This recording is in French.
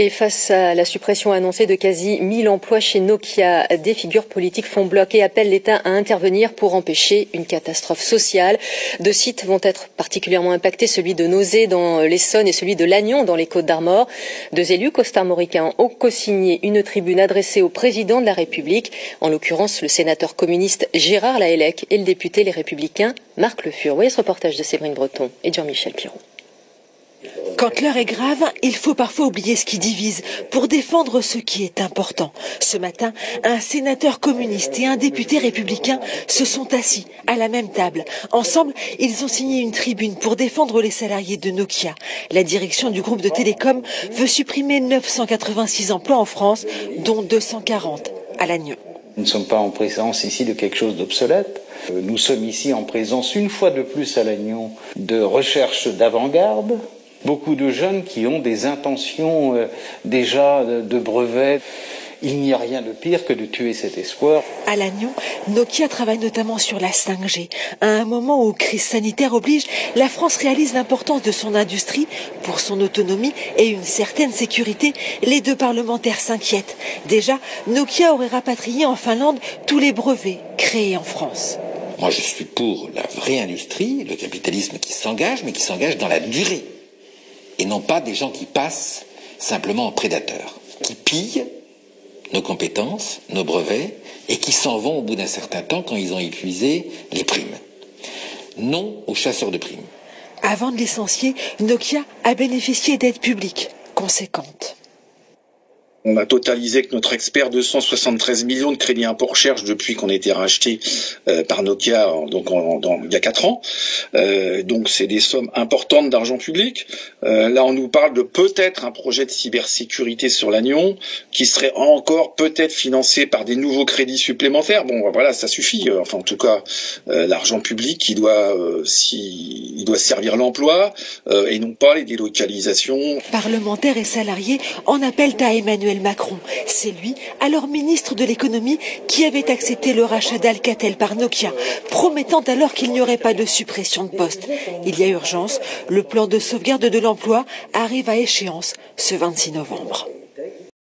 Et face à la suppression annoncée de quasi 1000 emplois chez Nokia, des figures politiques font bloc et appellent l'État à intervenir pour empêcher une catastrophe sociale. Deux sites vont être particulièrement impactés, celui de Nozay dans l'Essonne et celui de Lannion dans les Côtes-d'Armor. Deux élus costarmoricains ont co-signé une tribune adressée au président de la République, en l'occurrence le sénateur communiste Gérard Lahellec et le député Les Républicains Marc Le Fur. Voyez ce reportage de Séverine Breton et Jean-Michel Piron. Quand l'heure est grave, il faut parfois oublier ce qui divise pour défendre ce qui est important. Ce matin, un sénateur communiste et un député républicain se sont assis à la même table. Ensemble, ils ont signé une tribune pour défendre les salariés de Nokia. La direction du groupe de télécom veut supprimer 986 emplois en France, dont 240 à Lannion. Nous ne sommes pas en présence ici de quelque chose d'obsolète. Nous sommes ici en présence, une fois de plus à Lannion, de recherche d'avant-garde. Beaucoup de jeunes qui ont des intentions déjà de brevet. Il n'y a rien de pire que de tuer cet espoir. À Lannion, Nokia travaille notamment sur la 5G. À un moment où crise sanitaire oblige, la France réalise l'importance de son industrie pour son autonomie et une certaine sécurité. Les deux parlementaires s'inquiètent. Déjà, Nokia aurait rapatrié en Finlande tous les brevets créés en France. Moi, je suis pour la vraie industrie, le capitalisme qui s'engage, mais qui s'engage dans la durée. Et non pas des gens qui passent simplement en prédateurs, qui pillent nos compétences, nos brevets, et qui s'en vont au bout d'un certain temps quand ils ont épuisé les primes. Non aux chasseurs de primes. Avant de licencier, Nokia a bénéficié d'aides publiques conséquentes. On a totalisé avec notre expert 273 millions de crédits impôt recherche depuis qu'on a été racheté par Nokia il y a 4 ans. Donc c'est des sommes importantes d'argent public. Là on nous parle de peut-être un projet de cybersécurité sur Lannion qui serait encore peut-être financé par des nouveaux crédits supplémentaires. Bon voilà, ça suffit. Enfin en tout cas l'argent public il doit servir l'emploi et non pas les délocalisations. Parlementaires et salariés en appellent à Emmanuel Macron. C'est lui, alors ministre de l'économie, qui avait accepté le rachat d'Alcatel par Nokia, promettant alors qu'il n'y aurait pas de suppression de postes. Il y a urgence, le plan de sauvegarde de l'emploi arrive à échéance ce 26 novembre.